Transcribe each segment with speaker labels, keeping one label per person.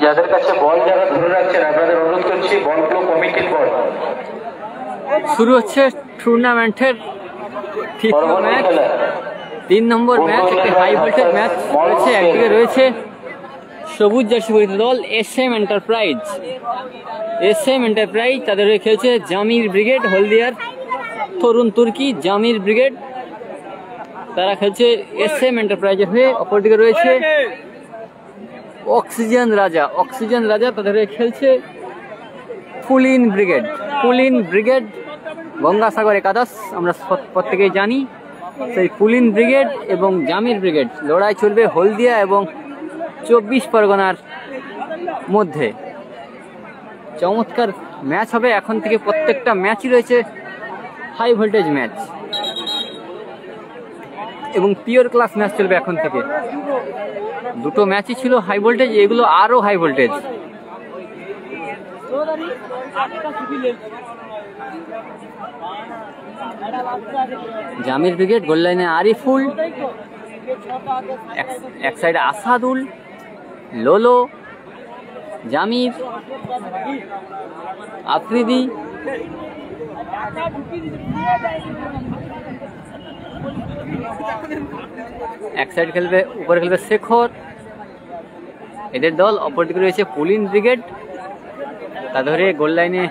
Speaker 1: যাদের কাছে বল যারা ধরে রাখছেন আপনাদের অনুরোধ করছি বল গুলো কমিটির বল।
Speaker 2: শুরু হচ্ছে টুর্নামেন্টের ম্যাচ, 3 নম্বর ম্যাচ, একটি হাই ভোল্টেজ ম্যাচ রয়েছে। একদিকে রয়েছে সবুজ জার্সি পরিহিত দল SM এন্টারপ্রাইজ। SM এন্টারপ্রাইজ তাদের হয়ে খেলছে জামির ব্রিগেড, হলদিয়ার তরুণ তুর্কি জামির ব্রিগেড, তারা খেলছে SM এন্টারপ্রাইজের হয়ে। অপরদিকে রয়েছে অক্সিজেন রাজা তাদের হয়ে খেলছে পুলিন ব্রিগেড গঙ্গাসাগর একাদশ। আমরা প্রত্যেকেই জানি সেই পুলিন ব্রিগেড এবং জামির ব্রিগেড লড়াই চলবে হলদিয়া এবং 24 পরগনার মধ্যে। চমৎকার ম্যাচ হবে এখন থেকে, প্রত্যেকটা ম্যাচই রয়েছে হাই ভোল্টেজ ম্যাচ এবং পিওর ক্লাস ম্যাচ চলবে এখন থেকে। দুটো ম্যাচই ছিল হাই ভোল্টেজ, এগুলো আরো হাই ভোল্টেজ। জামির ব্রিগেড গোল লাইনে আরিফুল, এক সাইডে আসাদুল, লোলো, জামির, আফ্রিদি, এক সাইড খেলবে, উপরে খেলবে শেখর, এদের দল। অপরদিকে রয়েছে পুলিন ব্রিগেড, তাদের গোল লাইনে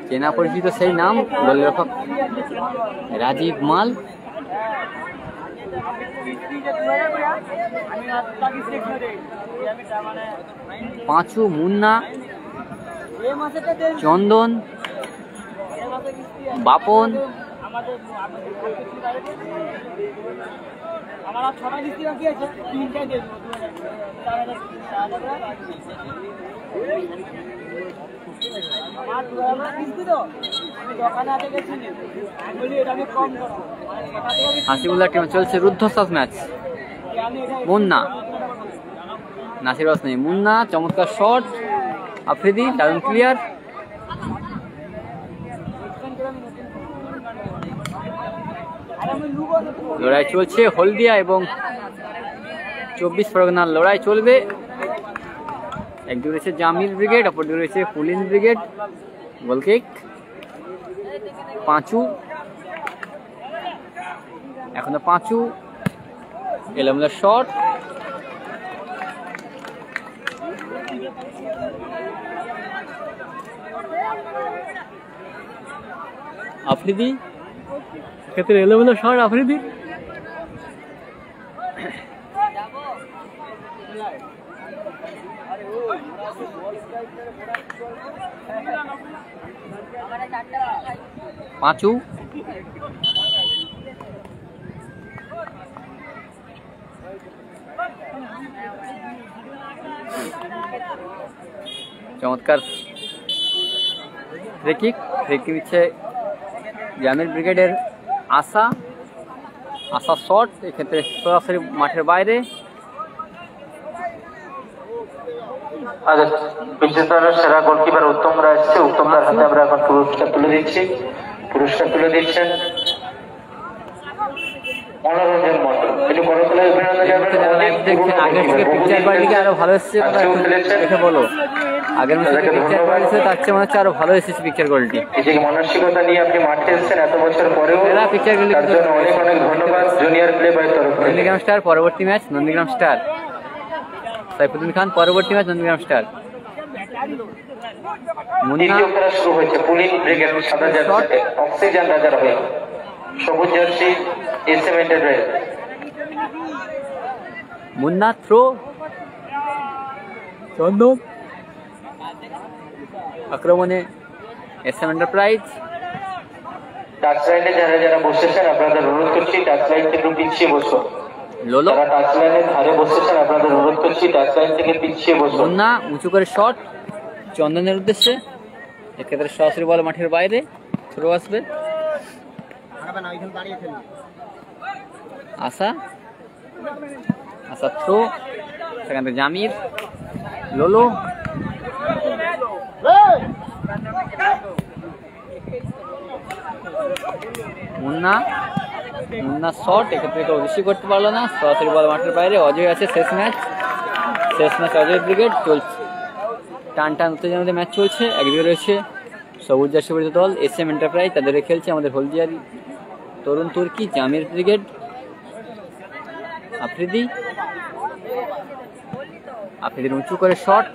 Speaker 2: চেনা পরিচিত সেই নাম গোলরক্ষক রাজীব মাল। পাঁচু, মুন্না, চন্দন, বাপন, হাসিবুল্লাহ টিম চলছে রুদ্ধশ্বাস ম্যাচ। মুন্না, নাসির হোসেন, মুন্না চমৎকার শট, আফ্রিদি দারুণ ক্লিয়ার, লড়াই চলছে হলদিয়া এবং 24 পরগনার লড়াই চলবে। একদিকে রয়েছে জামির ব্রিগেড, অপরদিকে রয়েছে পুলিন ব্রিগেড। গোলকিক পাঁচু, এখনো পাঁচু, এলোমেলো শট, আফ্রিদি, ক্ষেত্রে এলোমেলো শট আফ্রিদি, পাঁচু, চমৎকার ফ্রি কিক নিচ্ছে জামির ব্রিগেডের আশা শট, এক্ষেত্রে সরাসরি মাঠের বাইরে।
Speaker 1: সেরা গোলকিপার উত্তম রায় এসছে, উত্তম রায়ের হাতে আমরা এখন পুরস্কার তুলে দিচ্ছেন মনোরঞ্জন মন্ডল। একটু করতলায় অভিনন্দন জানাবেন।
Speaker 2: আগের থেকে পিকচার কোয়ালিটি আরো ভালো এসেছে, দেখে বলো। আগের ম্যাচে পিকচার কোয়ালিটি তার চেয়ে মনে হচ্ছে আরো ভালো এসেছে পিকচার কোয়ালিটি।
Speaker 1: এই যে মানসিকতা নিয়ে আপনি মাঠে এসেছেন এত বছর পরেও,
Speaker 2: পিকচার কোয়ালিটি
Speaker 1: তার জন্য অনেক ধন্যবাদ জুনিয়র প্লে বয়ের তরফ থেকে।
Speaker 2: নন্দীগ্রাম স্টার পরবর্তী ম্যাচ, নন্দীগ্রাম স্টার সাইফুদ্দিন খান পরবর্তী ম্যাচ, নন্দীগ্রাম স্টার।
Speaker 1: দ্বিতীয় খেলা শুরু হয়েছে পুলিন ব্রিগেড সাদা জার্সিতে, অক্সিজেন রাজার হয়ে সবুজ jersey SM enterprise.
Speaker 2: Munna throw, Chandan আক্রমণে SM এন্টারপ্রাইজ।
Speaker 1: টাচ লাইনে যারা বসেছেন আপনাদের অনুরোধ করছি টাচ লাইন থেকে পিছিয়ে বসুন।
Speaker 2: লোলো,
Speaker 1: যারা টাচ লাইনের ধারে বসেছেন আপনাদের অনুরোধ করছি টাচ লাইন থেকে পিছিয়ে বসুন।
Speaker 2: মুন্না উঁচু করে শট চন্দনের উদ্দেশ্যে, এক্ষেত্রে সরাসরি বল মাঠের বাইরে, থ্রো আসবে। আশা থ্রো, সেখান থেকে জামির, লোলো, মুন্না, মুন্না শট, এক্ষেত্রে কেউ রিসিভ করতে পারলো না, সরাসরি বল মাঠের বাইরে। অজয় আছে, শেষ ম্যাচ অজয় ব্রিগেড চলছে, টান টান উত্তেজনাতে ম্যাচ চলছে। একদিকে রয়েছে সবুজ জার্সি পরিহিত দল SM এন্টারপ্রাইজ, তাদের খেলছে আমাদের হলদিয়ার তরুণ তুর্কি জামির ব্রিগেড। আফ্রিদির উঁচু করে শট,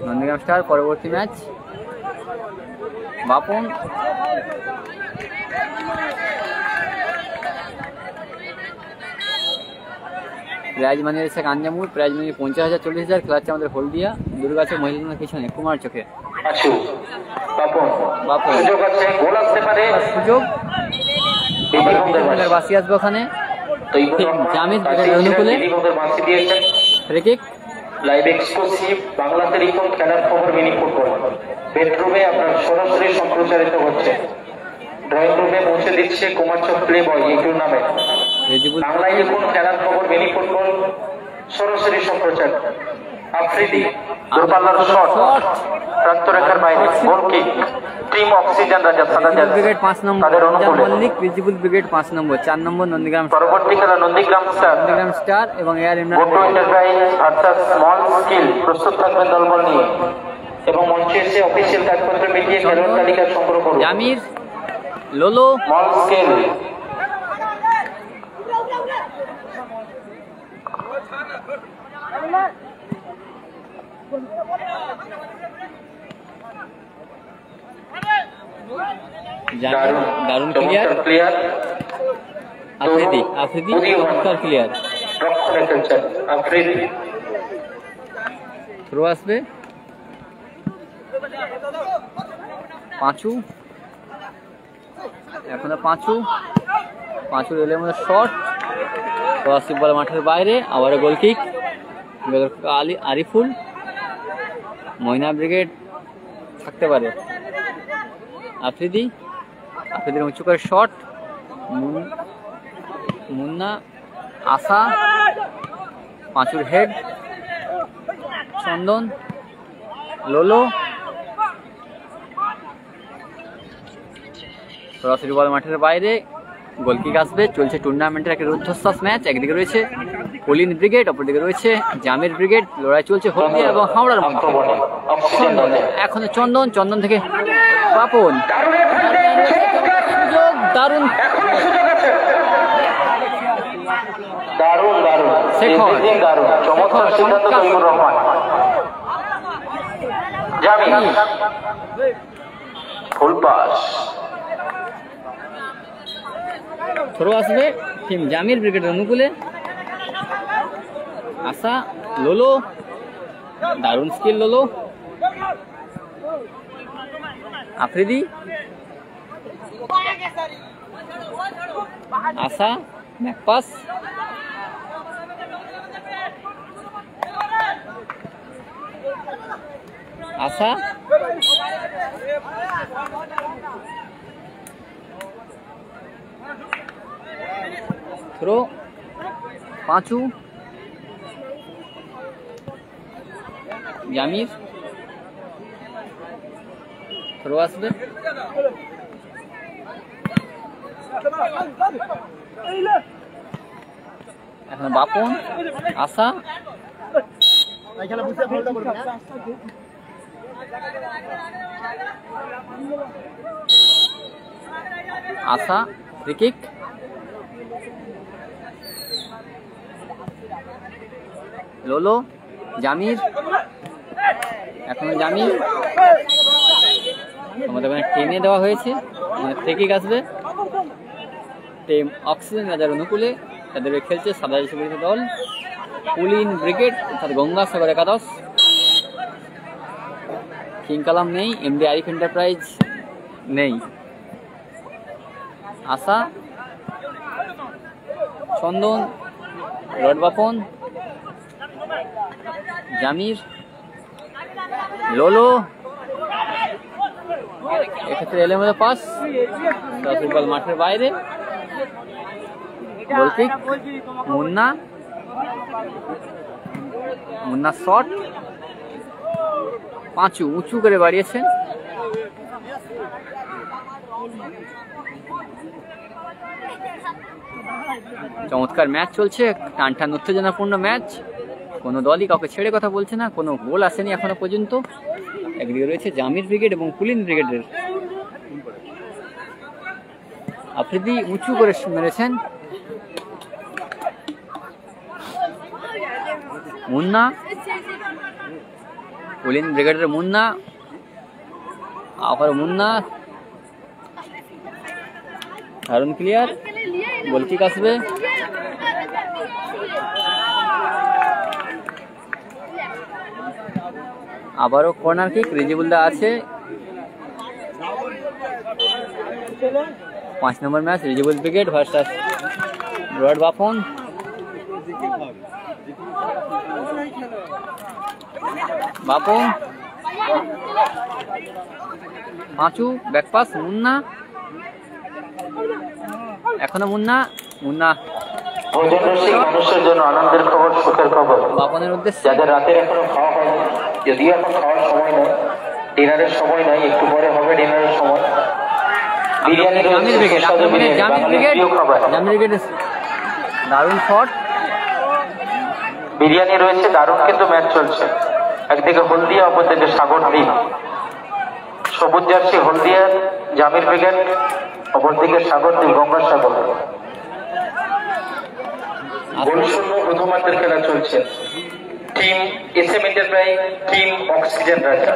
Speaker 2: নন্দীগ্রাম স্টার। পরবর্তী ম্যাচ বাপন, প্রাইজ মানি রয়েছে কাঞ্জামুর, প্রাইজ মানি 50,000 40,000। খেলাচ্ছে আমাদের হলদিয়া দুর্গাচক মহিলাদের পিছনে কুমার চোখে। সুযোগ বাসি আসবে ওখানে, জামিদ অনুকূলে free kick.
Speaker 1: Live exclusive Bangla telecom খেলার খবর মিনি ফুটবল বেডরুমে আপনার সরাসরি সম্প্রচারিত হচ্ছে। ড্রয়িং রুমে পৌঁছে দিচ্ছে কুমারচক প্লে বয় এই টুর্নামেন্ট। বাংলায় দেখুন খেলার খবর মিনি ফুটবল সরাসরি সম্প্রচার। আফ্রিদি দূরপাল্লার শট, প্রান্তরেখার বাইরে গোল কিক। টিম অক্সিজেন রাজা সাদা জার্সি
Speaker 2: ব্রিগেড 5 নম্বর,
Speaker 1: তাদের অনুকূলে
Speaker 2: মল্লিক ভিজিবল ব্রিগেড 5 নম্বর, 4 নম্বর নন্দীগ্রাম।
Speaker 1: পরবর্তী খেলা নন্দীগ্রাম
Speaker 2: স্টার এবং এয়ার
Speaker 1: গোটো এন্টারপ্রাইজ ভার্সাস স্মল স্কিল। প্রস্তুত থাকবেন দলবল নিয়ে এবং মঞ্চে এসে অফিসিয়াল কাগজপত্র মিলিয়ে খেলোয়াড় তালিকা সংগ্রহ করুন।
Speaker 2: জামির, লোলো,
Speaker 1: স্মল স্কিল
Speaker 2: দারুণ ক্লিয়ার। আফ্রিদি ক্লিয়ার, থ্রো আসবে। পাঁচু, এখন পাঁচু রেলের মধ্যে শট, সরাসরি বল মাঠের বাইরে। আবারও গোল কিক, আরিফুল। ময়না ব্রিগেড থাকতে পারে। আফ্রিদির উঁচু করে শট, মুন্না, আশা, পাঁচুর হেড, চন্দন, লোলো, সরাসরি বল মাঠের বাইরে। গোল কিক আসবে। চলছে টুর্নামেন্টের একটা রুদ্ধশ্বাস ম্যাচ। একদিকে রয়েছে কলিন ব্রিগেড, অপরদিকে রয়েছে জামির ব্রিগেড। লড়াই চলছে হলদিয়া এবং হাওড়ার মধ্যে। এখন চন্দন থেকে বাপন, সুযোগ, দারুণ
Speaker 1: চমৎকার সিদ্ধান্ত তৈমুর রহমান। ফুল পাস,
Speaker 2: থ্রো আসবে টিম জামির ব্রিগেডের অনুকূলে। আশা, লোলো, দারুণ স্কিল লোলো। আফ্রিদি, আশা, ব্যাকপাস, আশা, থ্রো, পাঁচু, জামির, থ্রো আসবে। এখন বাপন, আশা, ফ্রি কিক। লোলো, জামির, এখন জামির আমাদের টেনে দেওয়া হয়েছে, ফ্রি কিক আসবে। টিম অক্সিজেন রাজার অনুকূলে, তাদের খেলছে সাদা জার্সি দল কুলিন ব্রিগেড অর্থাৎ গঙ্গাসাগর একাদশ। কিং কালাম নেই, MD আরিফ এন্টারপ্রাইজ নেই। আশা, চন্দন, রড বাপন, জামির, লোলো, এক্ষেত্রে এলের মধ্যে পাস, বল মাঠের বাইরে। গোল কিক, মুন্না শট, পাঁচু উঁচু করে বাড়িয়েছেন, চমৎকার ম্যাচ চলছে, টানটান উত্তেজনাপূর্ণ ম্যাচ। কোনো দলই কাউকে ছেড়ে কথা বলছে না, কোনো গোল আসেনি এখনো পর্যন্ত। একদিকে রয়েছে জামির ব্রিগেড এবং কুলিন ব্রিগেডের। আফ্রিদি উঁচু করে মেরেছেন, মুন্না, কুলিন ব্রিগেডের মুন্না, আবার মুন্না, দারুণ ক্লিয়ার, গোল কিক আসবে। আবারও কর্নার কিক, রিজিবুলদা আছে। 5 number match, Rijibul brigade versus Rod Bapan. Bapan, Panchu, back pass, Munna, এখনো মুন্না, মুন্না
Speaker 1: ভোজন রসিক মানুষের জন্য আনন্দের খবর, সুখের খবর।
Speaker 2: বাপনের উদ্দেশ্যে
Speaker 1: যাদের রাতের এখনো খাওয়া হয়নি, যদিও এখন খাওয়ার সময় নয়, ডিনারের সময় নয়, একটু পরে হবে ডিনারের সময়। বিরিয়ানি রয়েছে, সুস্বাদু বিরিয়ানি, বাঙালির প্রিয় খাবার।
Speaker 2: জামির ব্রিগেড দারুণ শট,
Speaker 1: বিরিয়ানি রয়েছে, দারুণ কিন্তু ম্যাচ চলছে। একদিকে হলদিয়া, অপরদিকে সাগরদ্বীপ। সবুজ জার্সি হলদিয়া, জামির ব্রিগেড, অপরদিকে সাগরদ্বীপ, গঙ্গাসাগর। গোল শূন্য প্রথমার্ধের খেলা চলছে। Team SM Enterprise, team Oxygen Raja.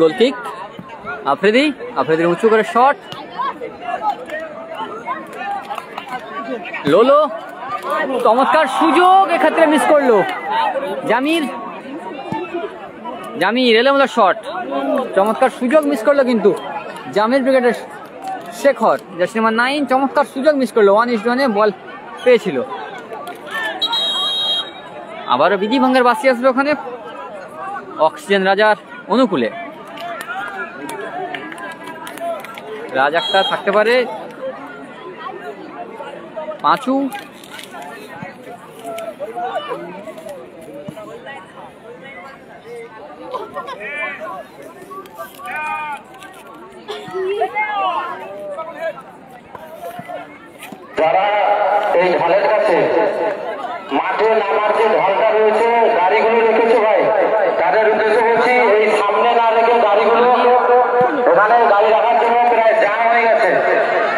Speaker 2: Goal kick, Afridi, আফ্রিদির উঁচু করে শট, লোলো, চমৎকার সুযোগ, এক্ষেত্রে মিস করলো জামির। জামির এলোমেলো শট, চমৎকার সুযোগ মিস করলো কিন্তু জামির ব্রিগেডের শেখর, জার্সি নাম্বার 9, চমৎকার সুযোগ মিস করলো। 1-1 বল পেয়েছিল। আবারও বিধি ভঙ্গের বাসি আসবে ওখানে অক্সিজেন রাজার অনুকূলে। রাজ একটা থাকতে পারে, পাঁচু,
Speaker 1: যারা এই ঢালের কাছে মাঠে নামার যে ঢালটা রয়েছে, গাড়িগুলো রেখেছে ভাই, তাদের উদ্দেশ্য বলছি, এই সামনে না রেখে গাড়িগুলো, এখানে গাড়ি রাখার জন্য প্রায় জ্যাম হয়ে গেছে,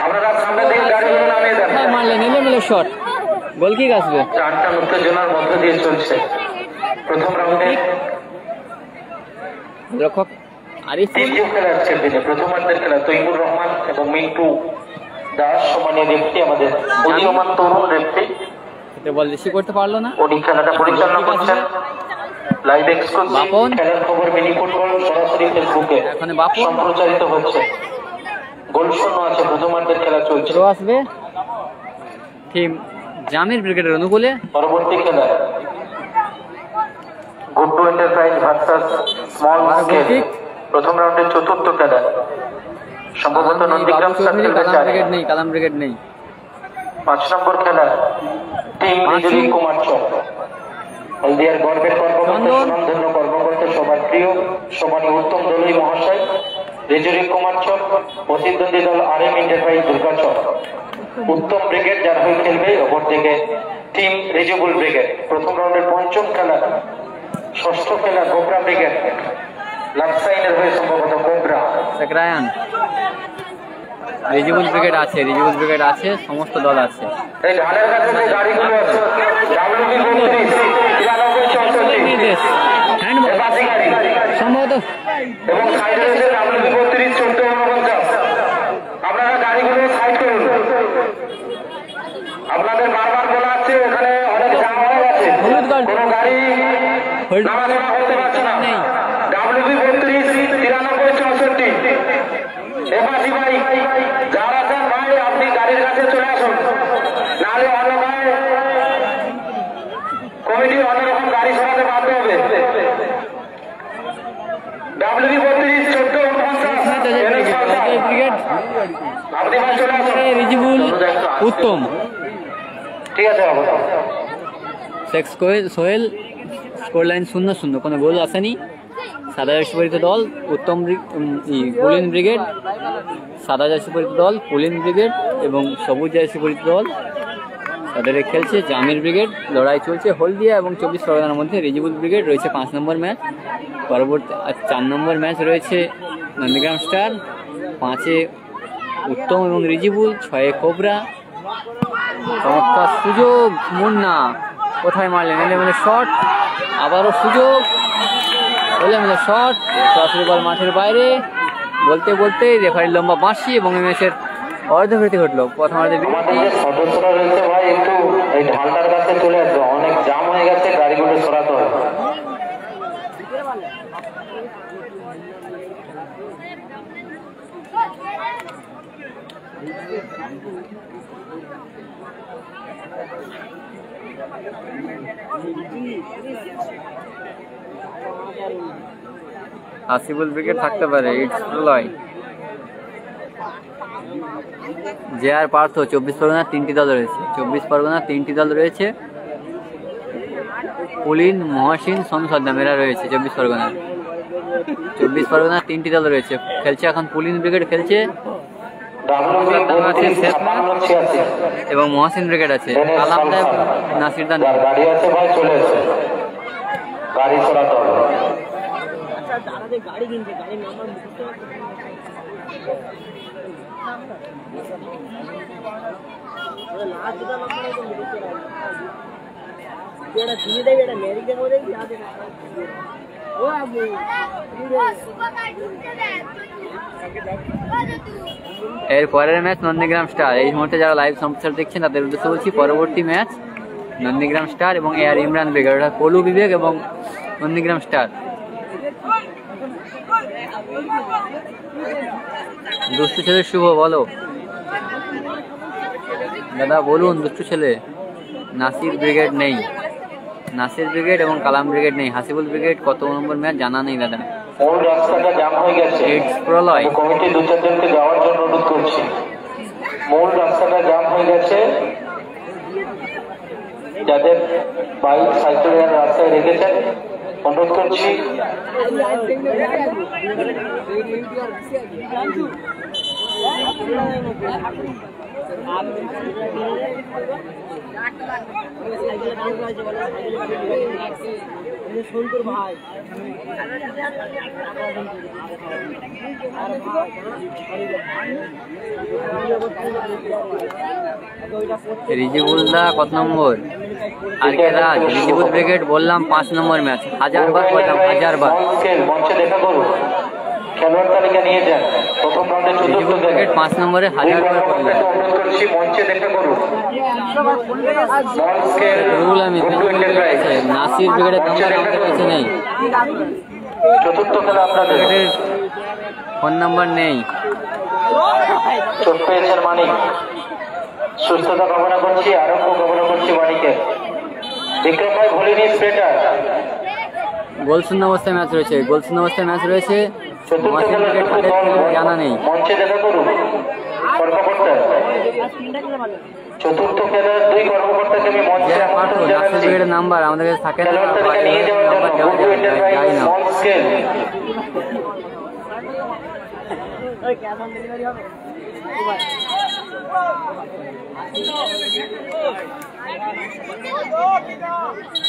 Speaker 1: আপনারা সামনে দিকে গাড়িগুলো নামিয়ে দেন।
Speaker 2: মারলেন এলোমেলো শট, গোল কিক আসবে।
Speaker 1: টানটান উত্তেজনার মধ্য দিয়ে চলছে প্রথম রাউন্ডে।
Speaker 2: রক্ষক আরিফ,
Speaker 1: দ্বিতীয় খেলা আজকের দিনে, প্রথমার্ধের খেলা। তৈমুর রহমান এবং মিন্টু দাস সম্মানীয় রেফরি, আমাদের উদীয়মান তরুণ রেফরি,
Speaker 2: বল রিসিভ করতে পারলো না।
Speaker 1: উনি খেলাটা পরিচালনা করছেন। লাইভ এক্সক্লুসিভ
Speaker 2: বাপন,
Speaker 1: খেলার খবর মিনি ফুটবল সরাসরি ফেসবুকে
Speaker 2: এখানে বাপন
Speaker 1: সম্প্রচারিত হচ্ছে। গোল শূন্য আছে, প্রথমার্ধের খেলা চলছে।
Speaker 2: থ্রো আসবে টিম জামির ব্রিগেডের অনুকূলে।
Speaker 1: পরবর্তী খেলা Guddu enterprise versus small scale, প্রথম রাউন্ডের চতুর্থ খেলা। সম্ভবত নন্দীগ্রাম সার্কেল
Speaker 2: ব্রিগেড নেই, কালাম ব্রিগেড নেই।
Speaker 1: 5 নম্বর খেলা টিম রিজুলি কুমার চক, হলদিয়ার গর্বের কর্মকর্তা, সুনামধন্য কর্মকর্তা, সবার প্রিয় সমানী উত্তম দলই মহাশয় রিজুলি কুমার চক, প্রতিদ্বন্দ্বী দল আরএম এন্টারপ্রাইজ দুর্গাচক। উত্তম ব্রিগেড যার হয়ে খেলবে, অপরদিকে টিম রিজুবুল ব্রিগেড। প্রথম রাউন্ডের পঞ্চম খেলা, ষষ্ঠ খেলা কোবরা ব্রিগেড, লাভসাইনের হয়ে সম্ভবত কোবরা।
Speaker 2: সেক্রায়ান, রিজিবুল ব্রিগেড আছে, রিজিবুল ব্রিগেড আছে, সমস্ত দল আছে।
Speaker 1: এই ঢালের কাছে যে গাড়িগুলো আছে, ডাব্লিউবি 32 93
Speaker 2: হ্যান্ডবল সম্ভবত,
Speaker 1: এবং সাইডে রয়েছে ডাব্লিউবি 32 1449। আপনারা গাড়িগুলো সাইড করুন। আপনাদের বারবার বলা আছে, এখানে অনেক জ্যাম হয়ে গেছে, কোনো গাড়ি নামানোনা করতে পারছে না। ডাব্লিউবি 32 93 64। এপাশি ভাই যারা আছেন ভাই, আপনি গাড়ির কাছে চলে আসুন, নাহলে অন্য ভাই কমিটি অন্যরকম গাড়ি সরাতে বাধ্য হবে। ডাব্লিউবি 32 1449
Speaker 2: ব্রিগেড,
Speaker 1: আপনি ভাই চলে আসুন।
Speaker 2: রিজিবুল উত্তম,
Speaker 1: ঠিক আছে বাবু।
Speaker 2: শেখ সোহেল, স্কোর লাইন 0-0, কোনো গোল আসেনি। সাদা জার্সি পরিহিত দল পুলিন ব্রিগেড, সাদা জার্সি পরিহিত দল পুলিন ব্রিগেড এবং সবুজ জার্সি পরিহিত দল তাদের খেলছে জামির ব্রিগেড। লড়াই চলছে হলদিয়া এবং 24 পরগনার মধ্যে। রিজিবুল ব্রিগেড রয়েছে 5 নম্বর ম্যাচ। পরবর্তী 4 নম্বর ম্যাচ রয়েছে নন্দীগ্রাম স্টার, 5-এ উত্তম এবং রিজিবুল, 6-এ কোবরা। চমৎকার সুযোগ, মুন্না কোথায় মারলেন, এলেমেলে শট, আবারও সুযোগ, এলেমেলে শট, সরাসরি বল মাঠের বাইরে। বলতে বলতে রেফারির লম্বা বাঁশি এবং এই ম্যাচের অর্ধবিরতি ঘটলো। প্রথমার্ধে
Speaker 1: সদস্যরা রয়েছে ভাই, একটু এই ঢালটার কাছে চলে আসবে, অনেক জাম হয়ে গেছে, গাড়িগুলো সরাতে হবে।
Speaker 2: হাসিবুল ব্রিগেড থাকতে পারে, ইটস প্রলয়। জেআর পার্থ, 24 পরগনার 3টি দল রয়েছে। 24 পরগনার 3টি দল রয়েছে। পুলিন, মহাসিন, সনসদ্দাম এরা রয়েছে 24 পরগনার। 24 পরগনার 3টি দল রয়েছে। খেলছে এখন পুলিন ব্রিগেড খেলছে এবং মহাসিন ব্রিগেড আছে। আলামদা নাসিরদান
Speaker 1: গাড়ি আছে ভাই, চলে এসেছে, গাড়ি সরাতে হবে।
Speaker 3: গাড়ি কিনছে, গাড়ির নাম্বার
Speaker 2: এর পরের ম্যাচ নন্দীগ্রাম স্টার। এই মুহূর্তে যারা লাইভ সম্প্রচার দেখছেন তাদের উদ্দেশ্যে বলছি, পরবর্তী ম্যাচ নন্দীগ্রাম স্টার এবং এআর ইমরান ব্রিগেড, অর্থাৎ পলু বিবেক এবং নন্দীগ্রাম স্টার। দুষ্টু ছেলে শুভ, বলো দাদা, বলুন দুষ্টু ছেলে। নাসির ব্রিগেড নেই, নাসির ব্রিগেড এবং কালাম ব্রিগেড নেই। হাসিবুল ব্রিগেড কত নম্বর ম্যাচ জানা নেই দাদা।
Speaker 1: মূল রাস্তাটা জাম হয়ে গেছে,
Speaker 2: ইটস প্রলয়।
Speaker 1: কমিটি 2-4 জনকে যাওয়ার জন্য অনুরোধ করছি। মূল রাস্তাটা জাম হয়ে গেছে, যাদের বাইক সাইকেল রাস্তায় রেখেছেন অনুরোধ করছি।
Speaker 2: রিজিবুল্লাহ কত নম্বর? আর কে রাজ? রিজিবুল ব্রিগেড বললাম 5 নম্বর ম্যাচ, 1000 বার বললাম, 1000 বার।
Speaker 1: মঞ্চে দেখা করুন, খেলোয়াড় তালিকা নিয়ে যান। প্রথম রাউন্ডে 14
Speaker 2: ব্রিগেড 5 নম্বরে 1000 বার বললাম।
Speaker 1: অনুরোধ করছি, মঞ্চে দেখা করুন।
Speaker 2: রুল আমি নাসির ব্রিগেডের নাম্বার আমাদের কাছে নেই।
Speaker 1: চতুর্থ খেলা আপনাদের,
Speaker 2: ব্রিগেডের ফোন নাম্বার নেই।
Speaker 1: চোট পেয়েছেন মানিক, সুস্থতা কামনা করছি, আরোগ্য কামনা করছি মানিকের। বিক্রম ভাই ভলিনি স্পেটার।
Speaker 2: গোলশূন্য অবস্থায় ম্যাচ রয়েছে, গোলশূন্য অবস্থায় ম্যাচ রয়েছে।
Speaker 1: চতুর্থ খেলা
Speaker 2: জানা নেই।
Speaker 1: মঞ্চে দেখা করুন কর্মকর্তা। চতুর্থ খেলার 2 কর্মকর্তাকে আমি মঞ্চে আমন্ত্রণ জানাচ্ছি।
Speaker 2: নাম্বার আমাদের কাছে থাকে না,
Speaker 1: নিয়ে যাওয়ার জন্য
Speaker 2: যাই না।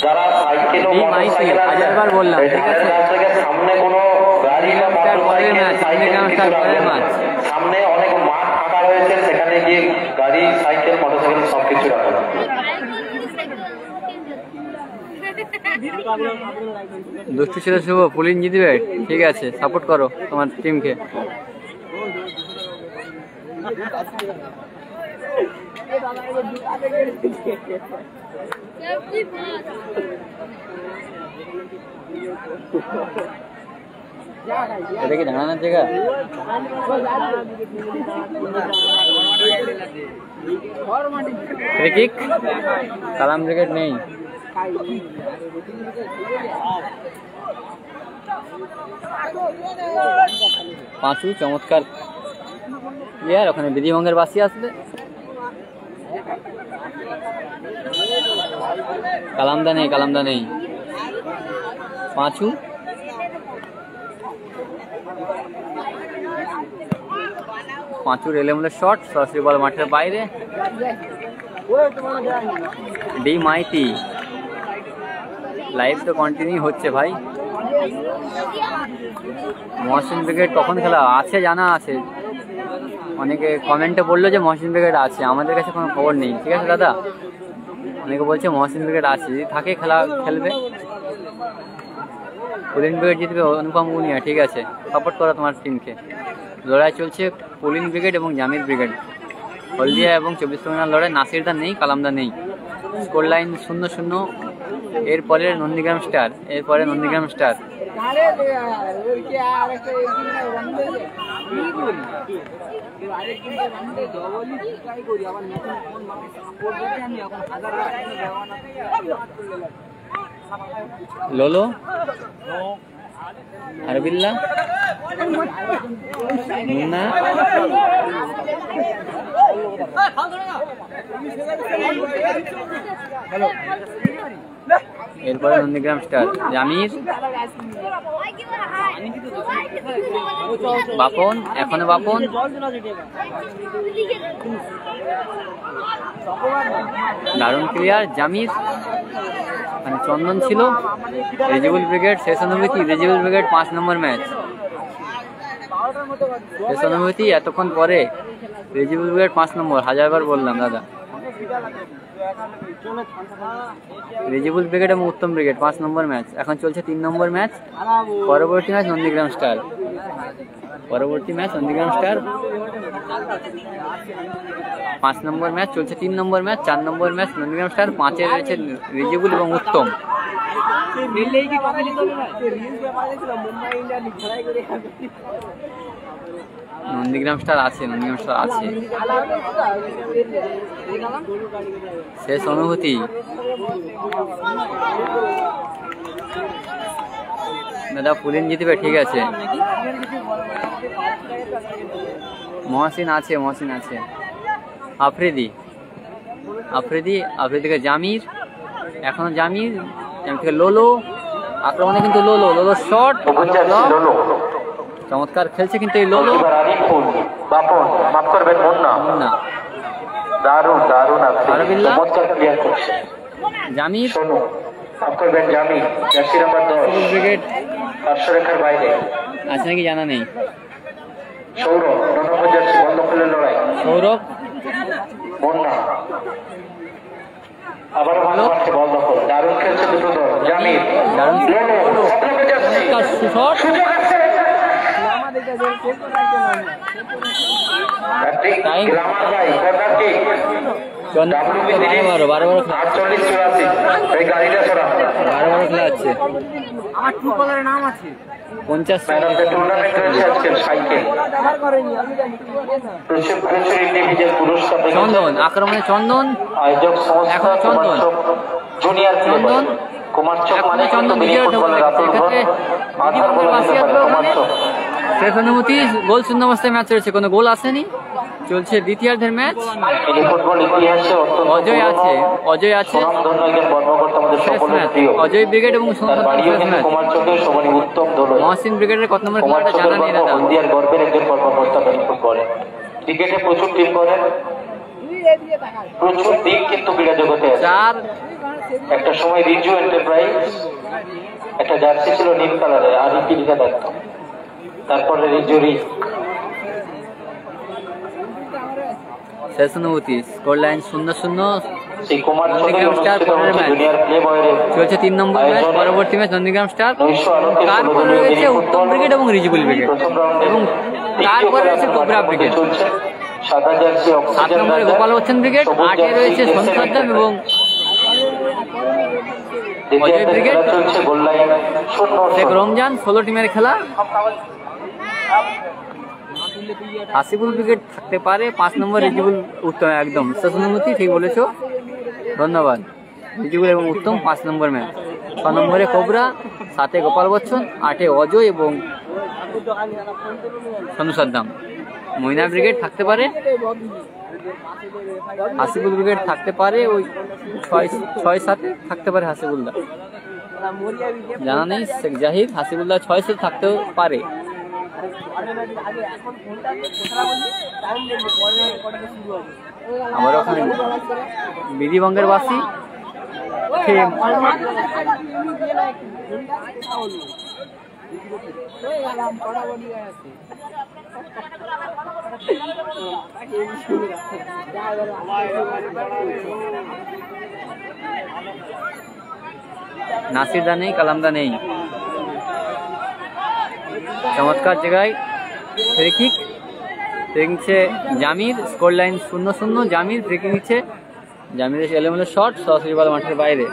Speaker 1: যারা সাইকেল ও
Speaker 2: মোটরসাইকেল 1000 বার বললাম, ঠিক আছে।
Speaker 1: সামনে কোনো গাড়ি বা সামনে অনেক মাঠ ফাঁকা রয়েছে, সেখানে গিয়ে গাড়ি, সাইকেল, মোটরসাইকেল সবকিছু রাখবে।
Speaker 2: দুষ্টু ছিল শুভ, পুলিন জিতবে, ঠিক আছে, সাপোর্ট করো তোমার টিমকে। এটা কি দাঁড়ানোর জায়গা? ফ্রি কিক, কালাম ব্রিগেড নেই। পাঁচু চমৎকার প্লেয়ার, ওখানে বিধিভঙ্গের বাসি আসবে। কালামদা নেই, কালামদা নেই। পাঁচু পাঁচুর এলেমুলের শট, সরাসরি বল মাঠের বাইরে। ডি মাইতি লাইভ তো কন্টিনিউ হচ্ছে ভাই। মহসিন ব্রিগেড কখন খেলা আছে জানা আছে, অনেকে কমেন্টে বললো যে মহসিন ব্রিগেড আছে, আমাদের কাছে কোনো খবর নেই। ঠিক আছে দাদা, অনেকে বলছে মহসিন ব্রিগেড আছে, যদি থাকে খেলবে। পুলিন ব্রিগেড জিতবে অনুপম গুনিয়া, ঠিক আছে, সাপোর্ট করো তোমার টিমকে। লড়াই চলছে পুলিন ব্রিগেড এবং জামির ব্রিগেড। হলদিয়া এবং 24 পরগনার লড়াই, নাসিরদা নেই, কালামদা নেই। Score line 0-0। এরপরে নন্দীগ্রাম স্টার, এরপরে নন্দীগ্রাম স্টার। লোলো আরবিল্লা মুন্না, এরপরে নন্দীগ্রাম স্টার, জামির, বাপন, এখনো বাপন, দারুণ ক্লিয়ার জামির। মানে চন্দন ছিল। রেজিবুল ব্রিগেড শেষ অনুভূতি, রেজিবুল ব্রিগেড 5 নম্বর ম্যাচ শেষ অনুভূতি। এতক্ষণ পরে রেজিবুল ব্রিগেড 5 নম্বর, হাজারবার বললাম দাদা। রেজিবুল ব্রিগেড এবং উত্তম ব্রিগেড 5 নম্বর ম্যাচ, এখন চলছে 3 নম্বর ম্যাচ। পরবর্তী ম্যাচ নন্দীগ্রাম স্টার, পরবর্তী match Nandigram star 5 number match চলছে, 3 নম্বর ম্যাচ, 4 নম্বর ম্যাচ নন্দীগ্রাম স্টার, 5-এ রয়েছে রেজিবুল এবং উত্তম। নন্দীগ্রাম স্টার আছে, নন্দীগ্রাম স্টার আছে। শেষ অনুভূতি, দাদা পুলিন জিতবে, ঠিক আছে। মহসিন আছে, মহসিন আছে। আফ্রিদি, আফ্রিদি, আফ্রিদিকে জামির, এখনো জামির, জামির থেকে লোলো, আক্রমণে কিন্তু লোলো, লোলো শট, চমৎকার খেলছে কিন্তু এই লোলো। মুন্না, আরবিল্লা, জামির, ব্রিগেড আছে নাকি জানা নেই।
Speaker 1: সৌরভ,
Speaker 2: সৌরভ,
Speaker 1: আবার বল দখল, দারুণ খেলছে দুটো দল। জামির,
Speaker 2: দারুণ চন্দন, আক্রমণে চন্দন, এখন চন্দন, চন্দন, চন্দন শেষ অনুমতি। গোল শূন্য অবস্থায় ম্যাচ রয়েছে, কোনো গোল আসেনি, চলছে দ্বিতীয়ার্ধের ম্যাচ। অজয় আছে, অজয় আছে, শেষ ম্যাচ অজয় ব্রিগেড এবং মহসিন ব্রিগেডের কত নম্বর খেলাটা জানা নেই দাদা।
Speaker 1: ক্রিকেটে প্রচুর টিম করেন, প্রচুর দিক কিন্তু ক্রীড়া জগতে আছে। একটা সময় রিজু এন্টারপ্রাইজ, একটা জার্সি ছিল নীল কালারে, আর কি লিখা থাকতো, তারপরে রিজুরি।
Speaker 2: শেষ অনুভূতি, স্কোর লাইন 0-0। চলছে 3 নম্বর ম্যাচ, পরবর্তী ম্যাচ নন্দীগ্রাম স্টার, তারপরে রয়েছে উত্তম ব্রিগেড এবং রিজিবুল ব্রিগেড, এবং তারপরে রয়েছে কোবরা ব্রিগেড। 7 নম্বরে গোপাল বচ্চন ব্রিগেড, 8-এ রয়েছে সন্তাদ্দাম এবং অজয় ব্রিগেড। শেখ রমজান, 16 টিমের খেলা। হাসিবুল ব্রিগেড থাকতে পারে, 5 নম্বর রিজিবুল উত্তম, একদম শেষ অনুমতি, ঠিক বলেছো, ধন্যবাদ। রিজিবুল এবং উত্তম 5 নম্বর ম্যাচ। 6 নম্বরে কোবরা, 7-এ গোপাল বচ্চন, 8-এ অজয় এবং সন্তাদ্দাম। ময়না ব্রিগেড থাকতে পারে, হাসিবুল ব্রিগেড থাকতে পারে, ওই 6-7-এ থাকতে পারে হাসিবুল্লাহ, জানা নেই। শেখ জাহিদ, হাসিবুল্লাহ 6-7 থাকতেও পারে। আমার ওখানে বিধিবঙ্গের বাসী নাসিরদা নেই, কালামদা নেই। চমৎকার জায়গায় ফ্রি কিক নিচ্ছে Jamir, score line 0-0। Jamir free kick নিচ্ছে, জামিরের এলোমেলো শট, সরাসরি বল মাঠের বাইরে।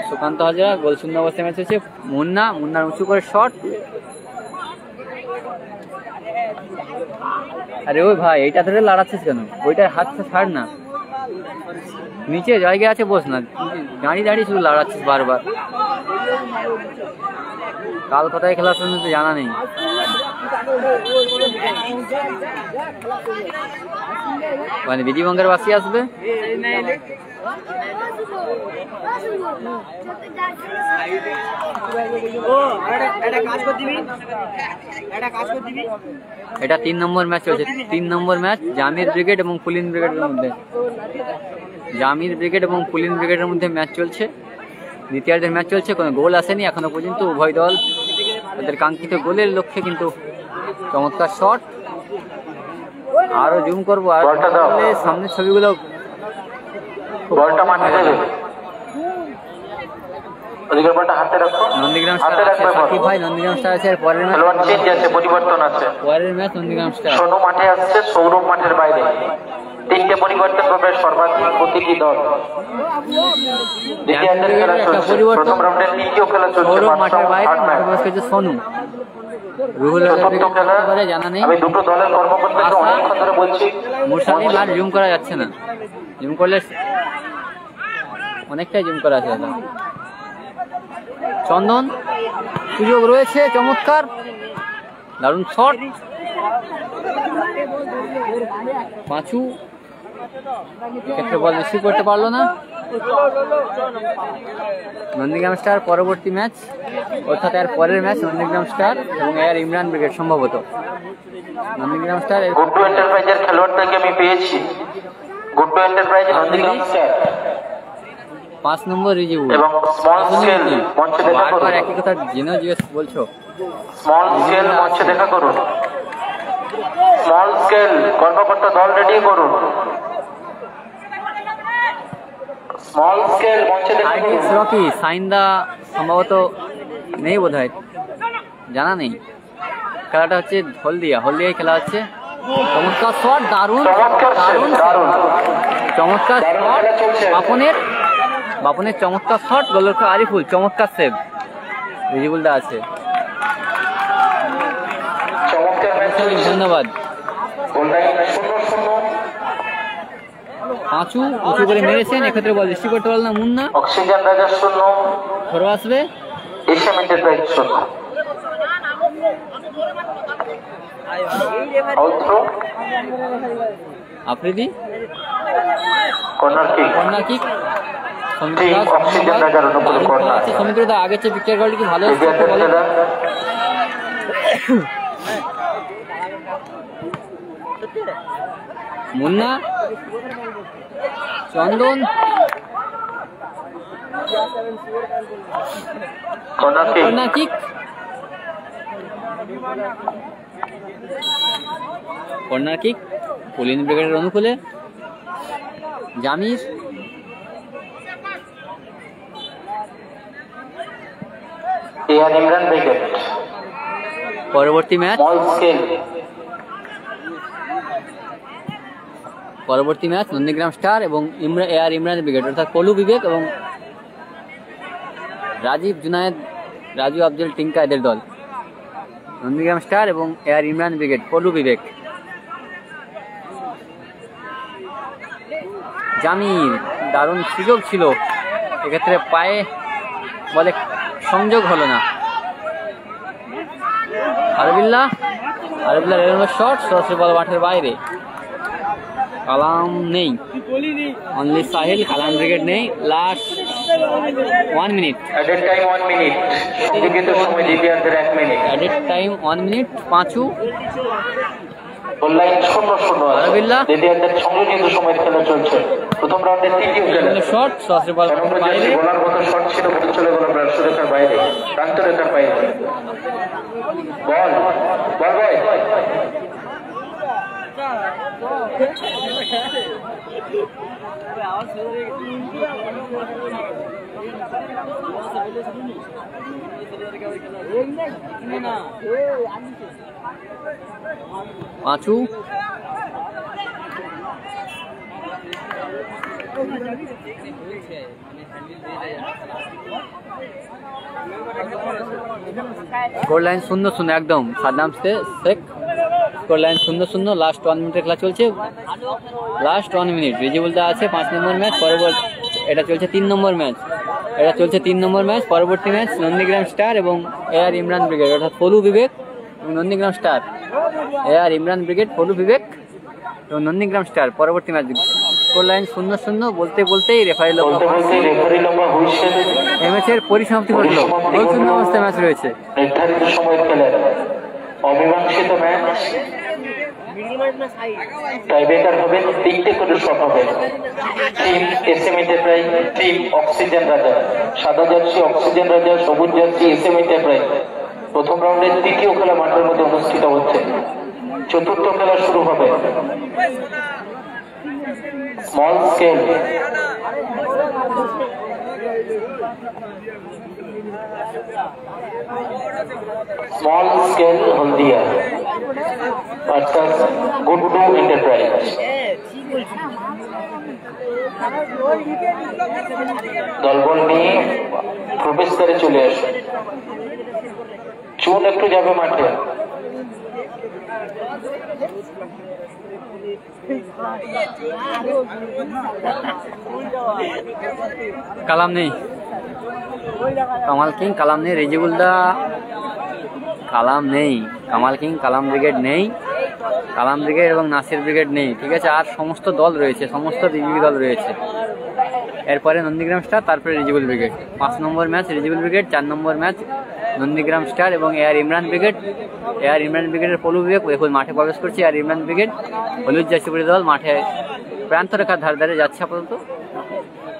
Speaker 2: সুকান্ত হাজরা গোল শূন্য অবস্থায় ম্যাচ হচ্ছে। মুন্নার উঁচু করে শট। আরে ওই ভাই, এইটা ধরে লড়াচ্ছিস কেন? ওইটার হাত ছাড় না, নিচে জায়গা আছে, বস না, দাঁড়িয়ে শুধু লড়াচ্ছিস বারবার। কাল কোথায় খেলা শুনে তো জানা নেই। মানে বিধিবঙ্গের বাসী আসবে। এটা 3 নম্বর ম্যাচ চলছে। 3 নম্বর ম্যাচ জামির ব্রিগেড এবং পুলিন ব্রিগেডের মধ্যে। জামির ব্রিগেড এবং পুলিন ব্রিগেডের মধ্যে ম্যাচ চলছে। দ্বিতীয়ার্ধের ম্যাচ চলছে, কোনো গোল আসেনি এখনো পর্যন্ত। উভয় দল তাদের কাঙ্ক্ষিত গোলের লক্ষ্যে কিন্তু চমৎকার শট। আরো জুম করবো, আর সামনের ছবিগুলো নন্দীগ্রাম স্টার আছে, সাকিব ভাই নন্দীগ্রাম স্টার আছে। আর পরের ম্যাচ
Speaker 1: পরিবর্তন আছে,
Speaker 2: পরের ম্যাচ নন্দীগ্রাম স্টার।
Speaker 1: সোনু মাঠে আসছে, সৌরভ মাঠের বাইরে। 3টে পরিবর্তন করবে সর্বাধিক প্রতিটি দল। প্রথম রাউন্ডের তৃতীয় খেলা চলছে,
Speaker 2: সৌরভ মাঠের বাইরে, সোনু। জানা নেই।
Speaker 1: আমি দুটো দলের কর্মকর্তাকে অনেকক্ষণ ধরে বলছি,
Speaker 2: মুরসালিম আর জুম করা যাচ্ছে না, জুম করলে অনেকটাই জুম করা আছে। চন্দন, সুযোগ রয়েছে, চমৎকার দারুণ শট। পাঁচু ক্ষেত্রে বল রিসিভ করতে পারলো না। নন্দীগ্রাম স্টার পরবর্তী ম্যাচ, অর্থাৎ এর পরের ম্যাচ নন্দীগ্রাম স্টার এবং এয়ার ইমরান ব্রিগেড সম্ভবত। নন্দীগ্রাম স্টার
Speaker 1: গুড্ডু এন্টারপ্রাইজের খেলোয়াড়টাকে আমি পেয়েছি। গুড্ডু এন্টারপ্রাইজ নন্দীগ্রাম স্টার
Speaker 2: 5 নম্বর রিজিউ
Speaker 1: এবং স্মল স্কেল মঞ্চে দেখা করুন।
Speaker 2: বারবার একই কথা জেনে জিজ্ঞেস বলছো।
Speaker 1: স্মল স্কেল মঞ্চে দেখা করুন। স্মল স্কেল কর্মকর্তা দল রেডি করুন। স্মল স্কেল মঞ্চে দেখা করুন।
Speaker 2: রকি সাইন্দা সম্ভবত নেই, বোধহয় জানা নেই। খেলাটা হচ্ছে হলদিয়ায় খেলা হচ্ছে। চমৎকার শট, দারুণ চমৎকার বাপনের চমৎকার শট। গোলরক্ষক আরিফুল চমৎকার সেভ, রিজিবুল দা আছে। ধন্যবাদ। পাঁচু উঁচু করে মেরেছেন, এক্ষেত্রে বল রিসিভ করতে পারল না মুন্না।
Speaker 1: অক্সিজেন রাজা শূন্য,
Speaker 2: ধরো আসবে আফ্রিদি। কর্নার কিক সমিত্র দা আগের চেয়ে পিকচার কোয়ালিটি ভালো মুন্না। চন্দন কর্নার কিক, পুলিন ব্রিগেডের অনুকূলে। জামির পরবর্তী ম্যাচ নন্দীগ্রাম স্টার এবং এয়ার ইমরান ব্রিগেড, অর্থাৎ পলু বিবেক এবং রাজীব জুনায়েদ, রাজু আফজল টিঙ্কা এদের দল। নন্দীগ্রাম স্টার এবং এয়ার ইমরান ব্রিগেড, পলু বিবেক। জামির, দারুণ সুযোগ ছিল, এক্ষেত্রে পায়ে বলে সংযোগ হলো না। আরবিল্লা শট, সরাসরি বল মাঠের বাইরে। কালাম নেই, অনলি সাহিল। কালাম ব্রিগেড নেই। Last 1 minute.
Speaker 1: Added time 1 minute, সংযোজিত সময় দ্বিতীয়ার্ধের 1 মিনিট।
Speaker 2: Added time 1 minute. পাঁচু
Speaker 1: গোল লাইন 0-0 আছে।
Speaker 2: আরাবিল্লাহ।
Speaker 1: দ্বিতীয়ার্ধের সংযোজিত সময়ের খেলা চলছে। প্রথম রাউন্ডের তৃতীয় খেলা।
Speaker 2: শট, সসরে বল বাইরে।
Speaker 1: বলার মতো শট ছিল, বল চলে গেল প্রান্তরেখার বাইরে, প্রান্তরেখার বাইরে। বল বল বয়।
Speaker 2: পাঁচু স্কোর লাইন 0-0 একদম। Saddam Sheikh score line 0-0। Last 1 মিনিটের খেলা চলছে। Last 1 minute. রেজিবুলদা আছে 5 নম্বর ম্যাচ। পরবর্তী এটা চলছে 3 নম্বর ম্যাচ। পরবর্তী ম্যাচ নন্দীগ্রাম স্টার এবং AR ইমরান ব্রিগেড, অর্থাৎ ফলু বিবেক এবং Nandigram Star. AR Imran Brigade, Falu Bibek এবং নন্দীগ্রাম স্টার পরবর্তী ম্যাচ। স্কোর লাইন 0-0 বলতে বলতেই রেফারি লম্বা
Speaker 1: হুইসেল।
Speaker 2: এই ম্যাচের পরিসমাপ্তি ঘটল। গোলশূন্য অবস্থায় ম্যাচ রয়েছে।
Speaker 1: নির্ধারিত সময়ের খেলা অমীমাংসিত ম্যাচ। টাইব্রেকার হবে, 3টে করে শট হবে। Team SM enterprise, team Oxygen রাজা। সাদা জার্সি অক্সিজেন রাজা, সবুজ জার্সি SM এন্টারপ্রাইজ। প্রথম রাউন্ডের তৃতীয় খেলা মাঠের মধ্যে অনুষ্ঠিত হচ্ছে। চতুর্থ খেলা শুরু হবে। স্মল স্কেল হলদিয়া অর্থাৎ গুড্ডু এন্টারপ্রাইজ। দলবল নিয়ে প্রবেশদ্বারে চলে আসে। চুন একটু যাবে মাঠে।
Speaker 2: কালাম নেই, কামাল কিং কালাম নেই। রেজিবুলদা কালাম নেই, কামাল কিং কালাম ব্রিগেড নেই, কালাম ব্রিগেড এবং নাসির ব্রিগেড নেই। ঠিক আছে, আর সমস্ত দল রয়েছে, সমস্ত বিজেপি দল রয়েছে। এরপরে নন্দীগ্রাম স্টার, তারপরে Rezibul brigade. 5 number match Rezibul brigade, 4 নম্বর ম্যাচ নন্দীগ্রাম স্টার এবং AR Imran brigade. AR Imran ব্রিগেডের পলু বিবেক দেখুন মাঠে প্রবেশ করছে। AR ইমরান ব্রিগেড হলুদ জার্সি পরে দল মাঠে প্রান্তরেখার ধারে ধারে যাচ্ছে আপাতত।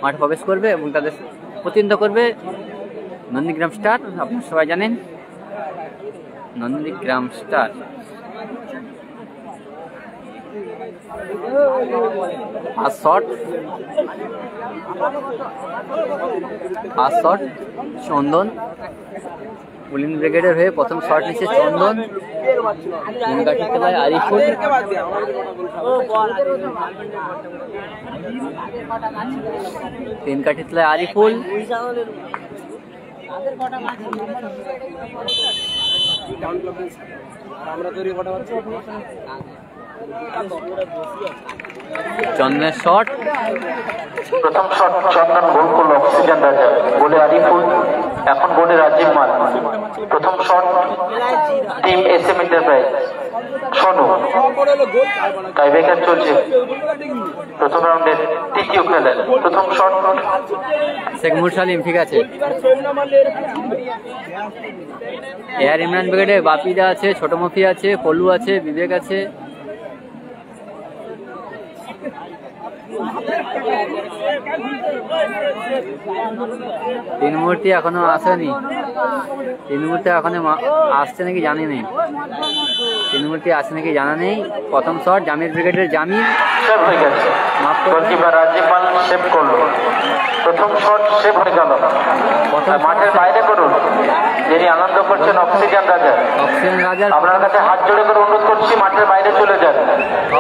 Speaker 2: মাঠে প্রবেশ করবে এবং তাদের প্রতিদ্বন্দ্বিতা করবে নন্দীগ্রাম স্টার। আপনারা সবাই জানেন নন্দীগ্রাম স্টার। আর শট চন্দন পুলিন ব্রিগেডের হয়ে প্রথম শট নিচ্ছে চন্দন। আরিফুল, তিন কাঠিতলায় আরিফুল, চন্দনের শট।
Speaker 1: প্রথম শট চন্দন গোল করলো অক্সিজেন রাজা, গোলে আরিফুল, এখন গোলে রাজীব মাল। প্রথম shot team SM enterprise Sonu. Tiebreaker চলছে প্রথম রাউন্ডের তৃতীয় খেলা। প্রথম শট
Speaker 2: শেখ মুরসালিম। ঠিক আছে, AR ইমরান ব্রিগেডে বাপিদা আছে, ছোট মফি আছে, পল্লু আছে, বিবেক আছে। তিন মূর্তি এখনো আসেনি, তিন মূর্তি এখনো আসছে নাকি জানি নেই, তিন মূর্তি আসছে নাকি জানা নেই। প্রথম শট জামির ব্রিগেডের জামির
Speaker 1: সেভ হয়ে গেছে, গোলকিপার রাজ্যপাল সেভ করলো। প্রথম শট সেভ হয়ে গেল। মাঠের বাইরে করুন, যিনি আনন্দ করছেন অক্সিজেন রাজা।
Speaker 2: অক্সিজেন রাজা
Speaker 1: আপনার কাছে হাত জোড়ে করে অনুরোধ করছি মাঠের বাইরে চলে যান।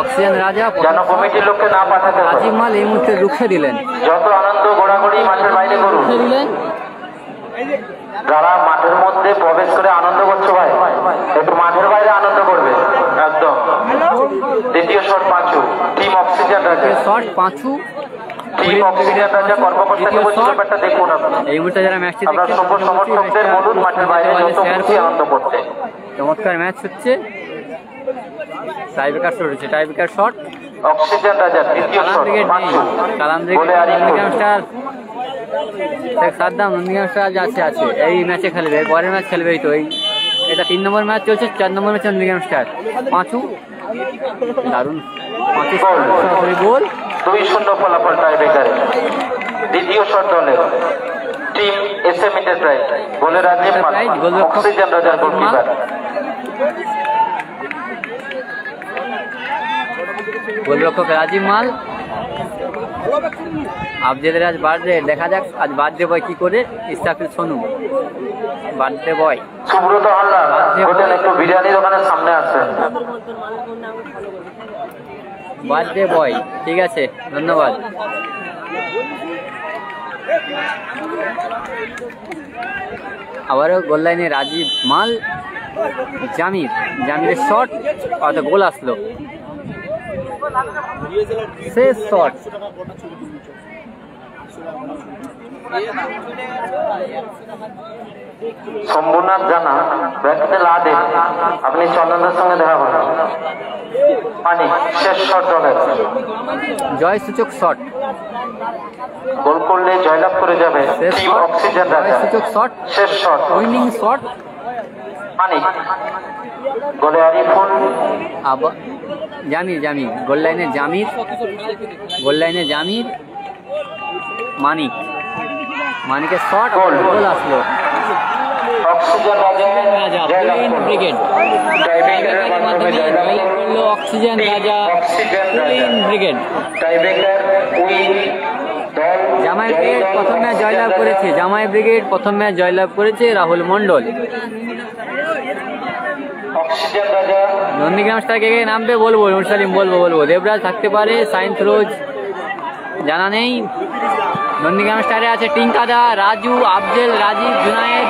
Speaker 2: অক্সিজেন রাজা
Speaker 1: যেন কমিটির লোককে না পাঠাতে হয়।
Speaker 2: রাজীব মাল এই মুহূর্তে রুখে দিলেন।
Speaker 1: যত আনন্দ ঘোরাঘুরি মাঠের বাইরে করুন। যারা মাঠের মধ্যে প্রবেশ করে আনন্দ করছো ভাই, একটু মাঠের বাইরে আনন্দ করবে একদম। দ্বিতীয় শট পাঁচু, টিম অক্সিজেন রাজা।
Speaker 2: শট পাঁচু,
Speaker 1: টিম অক্সিজেন রাজা কর্মকর্তাকে বলছি ব্যাপারটা দেখুন।
Speaker 2: এই মুহূর্তে যারা ম্যাচটি
Speaker 1: আপনার সভ্য সমর্থকদের বলুন মাঠের বাইরে যত খুশি আনন্দ করতে।
Speaker 2: চমৎকার ম্যাচ হচ্ছে। টাইব্রেকার শট হচ্ছে, টাইব্রেকার শট।
Speaker 1: অক্সিজেন রাজা দ্বিতীয়
Speaker 2: কালাম
Speaker 1: শট
Speaker 2: ব্রিগেড নেই, Kalam Brigade Nandigram Star Sheikh Saddam Nandigram Star আছে এই ম্যাচে খেলবে, পরের ম্যাচ খেলবে এই তো এই এটা 3 নম্বর ম্যাচ চলছে, 4 নম্বর ম্যাচে নন্দীগ্রাম স্টার পাঁচু দারুণ পাঁচু সরাসরি গোল
Speaker 1: 2-0 ফলাফল টাইব্রেকারে। দ্বিতীয় শট দলের টিম এসএম এন্টারপ্রাইজ, গোলে রাজীব মাল, অক্সিজেন রাজার গোলকিপার।
Speaker 2: গোলরক্ষক রাজীব মাল। আফজেদের আজ বার্থডে, দেখা যাক আজ বার্থডে বয় কি করে। Istafil Sonu birthday boy.
Speaker 1: Subrata Haldar hotel একটু বিরিয়ানি দোকানের সামনে আছে।
Speaker 2: বার্থডে বয়, ঠিক আছে, ধন্যবাদ। আবারও গোল লাইনে রাজীব মাল, জামিরের শট, অত গোল আসলো, শেষ শট।
Speaker 1: শম্ভুনাথ জানা ব্যাটতে লা দেন, আপনি চন্দনদের সঙ্গে দেখা করেন। পানি শেষ শট দলের,
Speaker 2: জয় সূচক শট,
Speaker 1: গোল করলে জয়লাভ করে যাবে টিম অক্সিজেন রাজা।
Speaker 2: জয় সূচক শট,
Speaker 1: শেষ শট
Speaker 2: উইনিং শট।
Speaker 1: পানি গোলে আরিফুল,
Speaker 2: আবার জামির গোল লাইনে জামির, মানিকের শট, গোল আসলো।
Speaker 1: অক্সিজেন রাজা জয়লাভ
Speaker 2: ব্রিগেড
Speaker 1: টাইব্রেকারের মাধ্যমে জয়লাভ করলো
Speaker 2: অক্সিজেন রাজা ব্রিগেড।
Speaker 1: টাইব্রেকার উইন দল
Speaker 2: জামাই ব্রিগেড প্রথম ম্যাচ জয়লাভ করেছে, রাহুল মন্ডল।
Speaker 1: অক্সিজেন রাজা
Speaker 2: নন্দীগ্রাম স্টার কে নামবে বলবো, মুরসালিম বলবো, দেবরাজ থাকতে পারে, সায়েন্স রোজ জানা নেই। নন্দীগ্রাম স্টারে আছে টিঙ্কাদা, রাজু, আফজেল, রাজীব, জুনায়েদ,